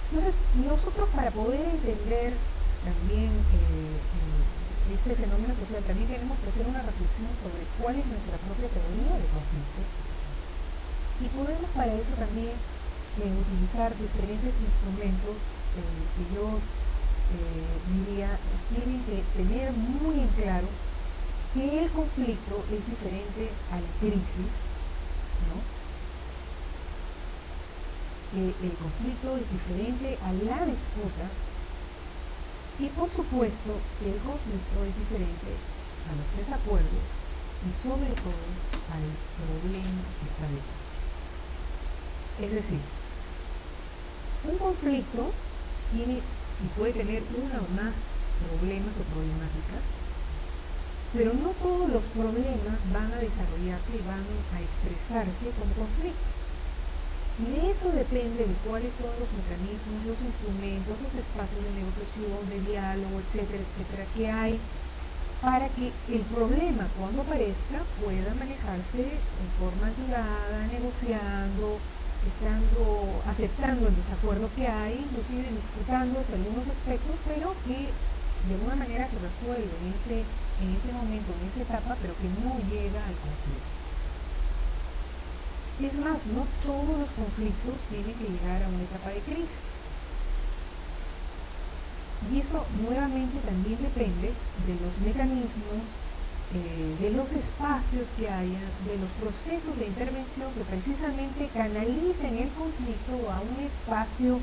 Entonces, nosotros para poder entender también este fenómeno social, también tenemos que hacer una reflexión sobre cuál es nuestra propia teoría de conflicto y podemos para eso también utilizar diferentes instrumentos que yo diría tienen que tener muy en claro que el conflicto es diferente a la crisis, ¿no? Que el conflicto es diferente a la disputa y por supuesto que el conflicto es diferente a los desacuerdos y sobre todo al problema que está detrás. Es decir, un conflicto tiene y puede tener una o más problemas o problemáticas, pero no todos los problemas van a desarrollarse y van a expresarse como conflictos. Y de eso depende de cuáles son los mecanismos, los instrumentos, los espacios de negociación, de diálogo, etcétera, etcétera, que hay para que el problema cuando aparezca pueda manejarse en forma ayudada, negociando, aceptando el desacuerdo que hay, inclusive disputándose algunos aspectos, pero que de alguna manera se resuelve en ese momento, en esa etapa, pero que no llega al conflicto. Es más, no todos los conflictos tienen que llegar a una etapa de crisis. Y eso nuevamente también depende de los mecanismos, de los espacios que haya, de los procesos de intervención que precisamente canalicen el conflicto a un espacio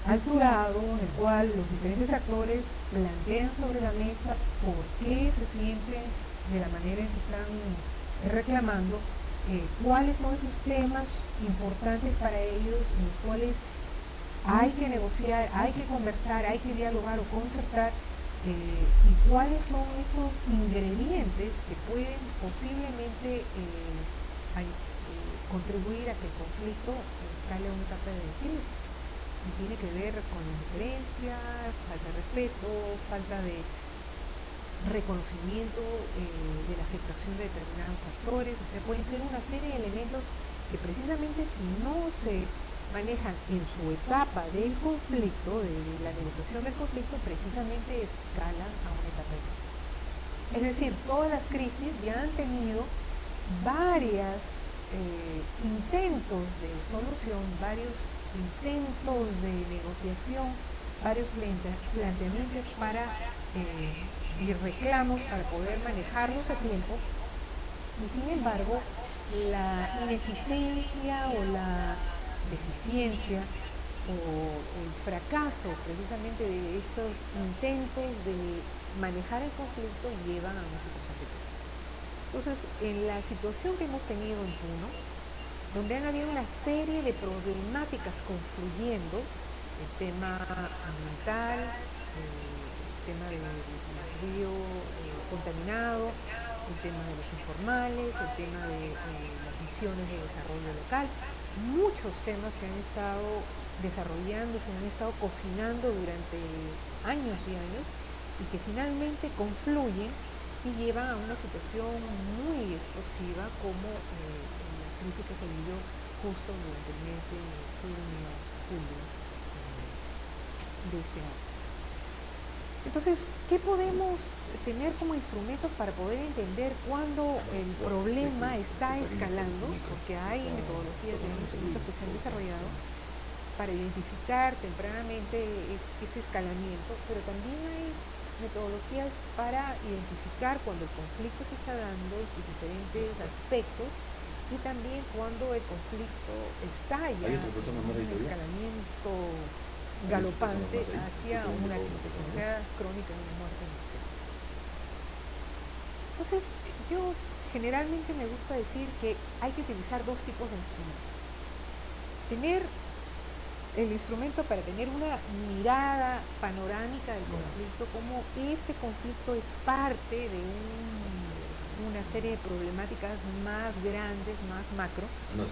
alturado en el cual los diferentes actores plantean sobre la mesa por qué se sienten de la manera en que están reclamando, cuáles son esos temas importantes para ellos en los cuales hay que negociar, hay que conversar, hay que dialogar o concertar, y cuáles son esos ingredientes que pueden posiblemente contribuir a que el conflicto escale a una etapa de crisis. Y tiene que ver con indiferencia, falta de respeto, falta de reconocimiento de la afectación de determinados actores. O sea, pueden ser una serie de elementos que precisamente si no se manejan en su etapa del conflicto, de la negociación del conflicto, precisamente escalan a una etapa de crisis. Es decir, todas las crisis ya han tenido varios intentos de solución, varios intentos de negociación, varios planteamientos para y reclamos para poder manejarlos a tiempo, y sin embargo la ineficiencia o la deficiencia o el fracaso precisamente de estos intentos de manejar el conflicto llevan a una situación de crisis. Entonces, en la situación que hemos tenido en Puno, donde han habido una serie de problemáticas confluyendo, el tema ambiental, el tema del río contaminado, el tema de los informales, el tema de las visiones de desarrollo local, muchos temas que han estado desarrollándose, han estado cocinando durante años y años y que finalmente confluyen y llevan a una situación muy explosiva como la crisis que se vivió justo durante el mes de junio, julio de este año. Entonces, ¿qué podemos tener como instrumentos para poder entender cuándo el problema está escalando? Porque hay metodologías y hay instrumentos que se han desarrollado para identificar tempranamente ese escalamiento, pero también hay metodologías para identificar cuando el conflicto se está dando en sus diferentes aspectos y también cuando el conflicto está ya en un escalamiento galopante hacia una crisis, o sea, crónica de una muerte anunciada. Entonces, yo generalmente me gusta decir que hay que utilizar dos tipos de instrumentos. Tener el instrumento para tener una mirada panorámica del conflicto, como este conflicto es parte de una serie de problemáticas más grandes, más macro,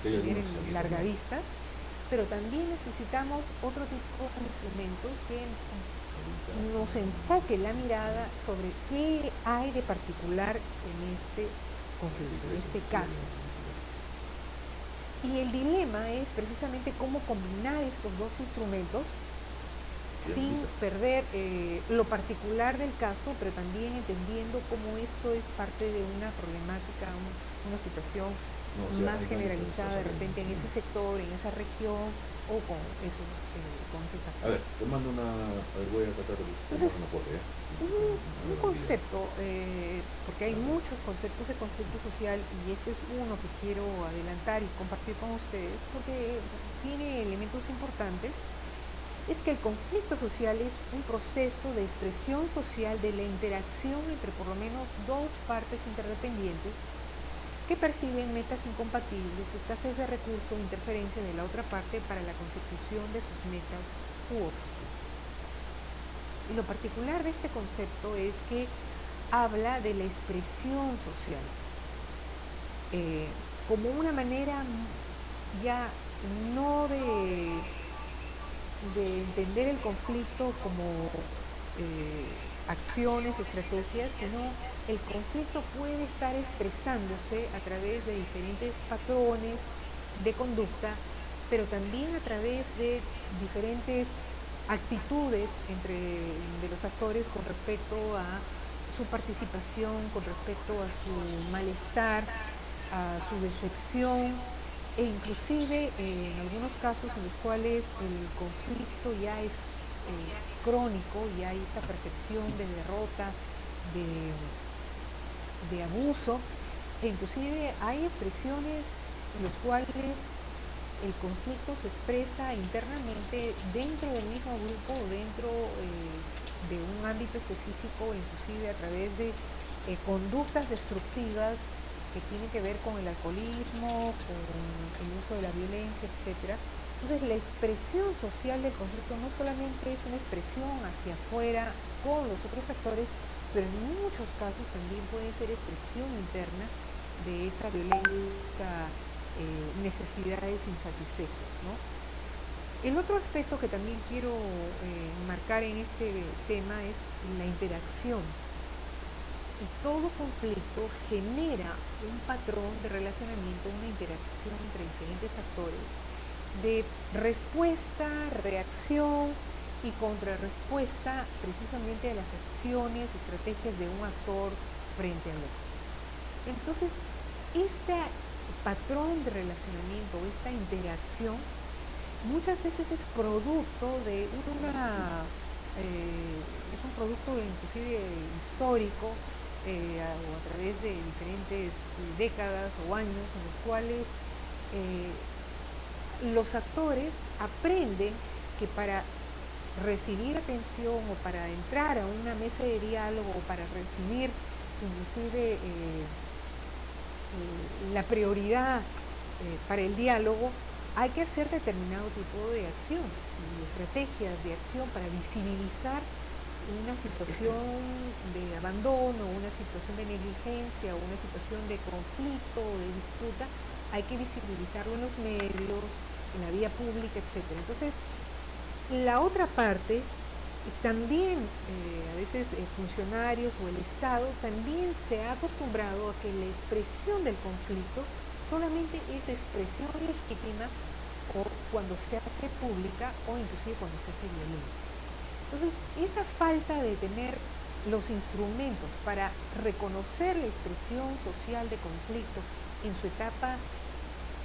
que vienen largavistas, pero también necesitamos otro tipo de instrumentos que nos enfoque la mirada sobre qué hay de particular en este conflicto, en este caso. Y el dilema es precisamente cómo combinar estos dos instrumentos sin perder lo particular del caso, pero también entendiendo cómo esto es parte de una problemática, una situación más generalizada de repente en ese sector, en esa región o con esos factores. A ver, te mando una... A ver, voy a tratar de Entonces, tomar una foto, ¿ya? un concepto, porque hay muchos conceptos de conflicto social y este es uno que quiero adelantar y compartir con ustedes porque tiene elementos importantes. Es que el conflicto social es un proceso de expresión social de la interacción entre por lo menos dos partes interdependientes que perciben metas incompatibles, escasez de recursos o interferencia de la otra parte para la consecución de sus metas u objetivos. Y lo particular de este concepto es que habla de la expresión social como una manera ya no de entender el conflicto como acciones, estrategias, sino el conflicto puede estar expresándose a través de diferentes patrones de conducta, pero también a través de diferentes actitudes de los actores con respecto a su participación, con respecto a su malestar, a su decepción, e inclusive en algunos casos en los cuales el conflicto ya es crónico y hay esta percepción de derrota, de abuso, e inclusive hay expresiones en las cuales el conflicto se expresa internamente dentro del mismo grupo, dentro de un ámbito específico, inclusive a través de conductas destructivas que tienen que ver con el alcoholismo, con el uso de la violencia, etc. Entonces la expresión social del conflicto no solamente es una expresión hacia afuera con los otros actores, pero en muchos casos también puede ser expresión interna de esa violencia, necesidades insatisfechas, ¿no? El otro aspecto que también quiero marcar en este tema es la interacción. Y todo conflicto genera un patrón de relacionamiento, una interacción entre diferentes actores, de respuesta, reacción y contrarrespuesta precisamente a las acciones, estrategias de un actor frente al otro. Entonces, este patrón de relacionamiento, esta interacción, muchas veces es producto de es un producto inclusive histórico, o a través de diferentes décadas o años en los cuales los actores aprenden que para recibir atención o para entrar a una mesa de diálogo o para recibir inclusive la prioridad para el diálogo, hay que hacer determinado tipo de acciones y estrategias de acción para visibilizar una situación de abandono, una situación de negligencia o una situación de conflicto o de disputa. Hay que visibilizarlo en los medios, en la vía pública, etc. Entonces, la otra parte, también a veces funcionarios o el Estado también se ha acostumbrado a que la expresión del conflicto solamente es expresión legítima o cuando se hace pública o inclusive cuando se hace violenta. Entonces, esa falta de tener los instrumentos para reconocer la expresión social de conflicto en su etapa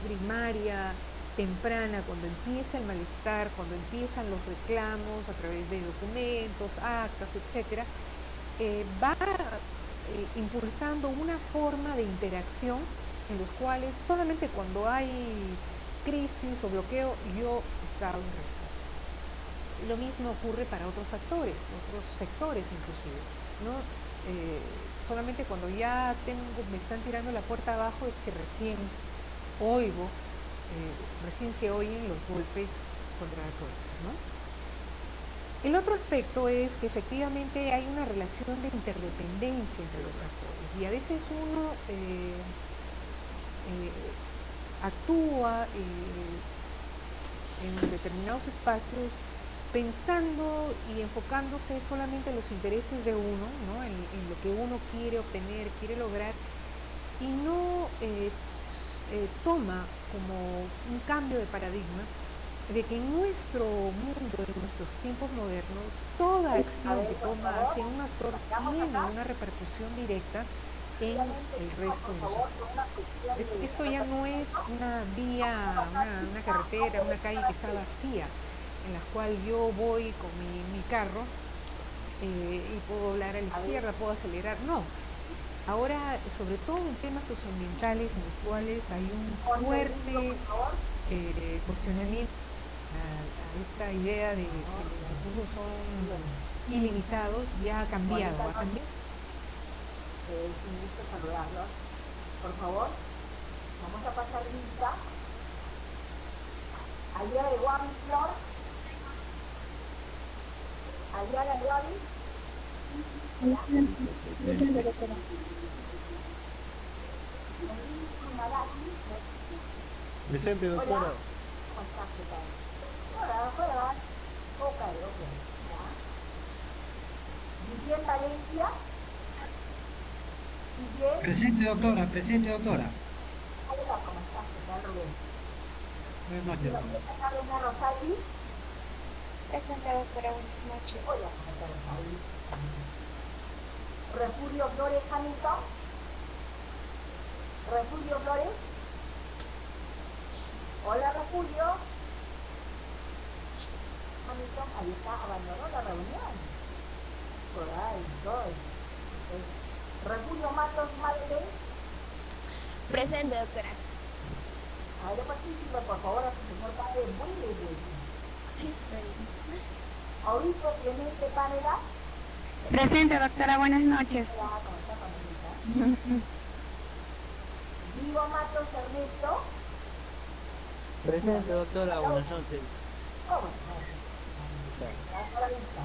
primaria, temprana, cuando empieza el malestar, cuando empiezan los reclamos a través de documentos, actas, etc., va impulsando una forma de interacción en los cuales solamente cuando hay crisis o bloqueo yo Estado en respuesta. Lo mismo ocurre para otros actores, otros sectores inclusive, ¿no? Solamente cuando ya me están tirando la puerta abajo es que recién oigo, recién se oyen los golpes contra la puerta, ¿no? El otro aspecto es que efectivamente hay una relación de interdependencia entre los actores y a veces uno actúa en determinados espacios pensando y enfocándose solamente en los intereses de uno, ¿no? en lo que uno quiere obtener, quiere lograr, y no toma como un cambio de paradigma de que en nuestro mundo, en nuestros tiempos modernos, toda acción que toma hacia un actor tiene una repercusión directa en el resto de los actores. Esto ya no es una vía, una carretera, una calle que está vacía, en la cual yo voy con mi carro y puedo doblar a la izquierda, puedo acelerar. No, ahora, sobre todo en temas socioambientales en los cuales hay un fuerte cuestionamiento a esta idea de que los recursos son ilimitados, ya ha cambiado, ha cambiado. Es un gusto saludarlos. Por favor, vamos a pasar lista. Allá de Juan Flor. Allá de Glory. Presente, doctora. Hola. ¿Cómo estás? ¿Qué tal? Hola. Poca de ojo. Guillén Valencia. Guillén. Presente, doctora, presente, doctora. Hola, ¿cómo estás? ¿Qué tal, Rubén? Buenas noches, doctora. Carolina Rosati. Presente, doctora, buenas noches. Hola, ¿cómo estás, Rosati? Refugio Flores Hamilton. Refugio Flores. Hola, Refugio. Hamilton, ahí está, abandonó la reunión. Por ahí, estoy. Refugio Matos Malde. Presente, doctora. A ver, participe, por favor, a su señor padre. Muy bien. Aurico Clemente Panela. Presente, doctora, buenas noches. Hola, ¿cómo está, familia? Vivo Matos Ernesto. Presente, doctora, buenas noches. ¿Cómo está? Hasta la vista.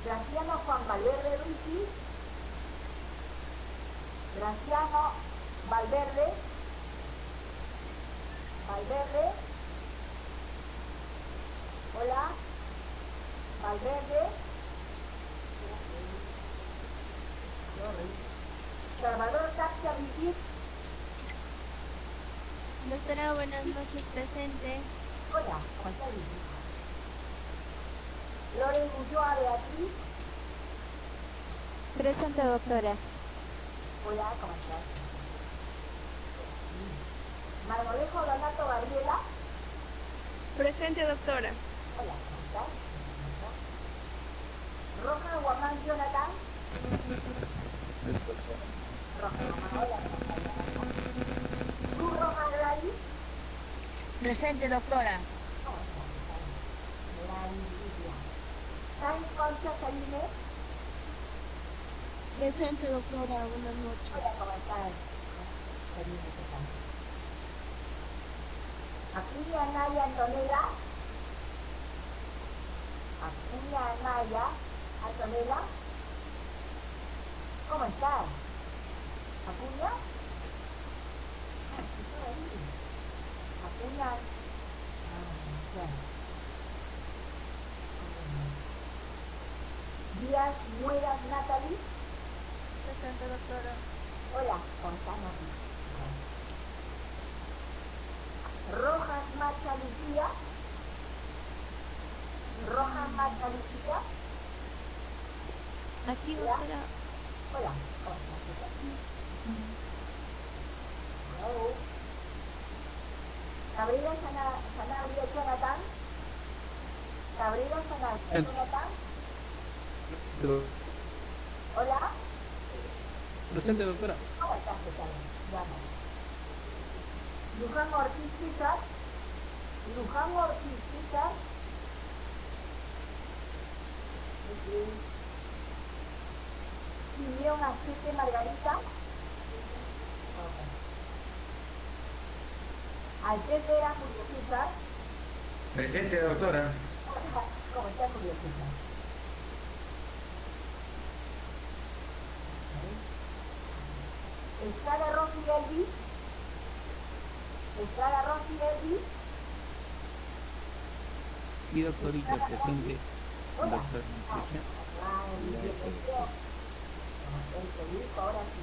Graciano Juan Valverde Ruiz. Graciano Valverde. Hola. Valverde. Salvador Tapia Brigitte. Doctora, buenas noches, presente. Hola, ¿cómo está Brigitte? Loren Ulloa Beatriz. Presente, doctora. Hola, ¿cómo estás? Marmolejo Donato Gabriela. Presente, doctora. Hola, ¿cómo estás? Roja Guamán Jonathan. Roja Guamán, hola, ¿cómo estás, Jonathan? Cruz Roja Gladys. Presente, doctora. ¿Cómo estás? Gladys Lidia. Sainz Concha Saline. Presente, doctora. Buenas noches. Hola, ¿cómo estás? Saline, ¿qué tal? Acuña Anaya Antonella. Acuña Anaya Antonella. ¿Cómo estás? ¿Acuña? Está ahí. Acuña. Bueno. Díaz Mueras Natalie. Presente, doctora. Hola, ¿cómo estás, Natalie? Rojas Macha Lucía. Rojas Macha Lucía. Aquí, doctora. Hola, ¿cómo estás? ¿Qué tal? Hello. Cabrera Sanabria Jonathan. Cabrera Sanabria Jonathan. Hola. Presente, doctora. ¿Cómo estás? ¿Qué tal? Llama. Luján Ortiz César. Luján Ortiz César. Simeón Azteque Margarita. Altés Vera Julio César. Presente, doctora. ¿Cómo está Julio César? Estrada Rosy Elvis. Estrada Rosy Elvis. Sí, doctorita, presente. Hola. Doctor, ¿me escucha? Ahora sí.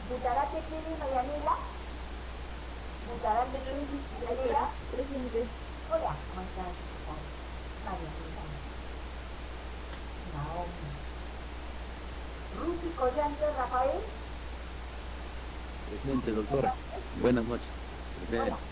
Butarate Kelly Mayanela. Muntaral de María. Presente. Hola, ¿cómo estás? María, Naomi. Ruti Collante Rafael. Presente, doctora. Buenas noches. Presente. Hola.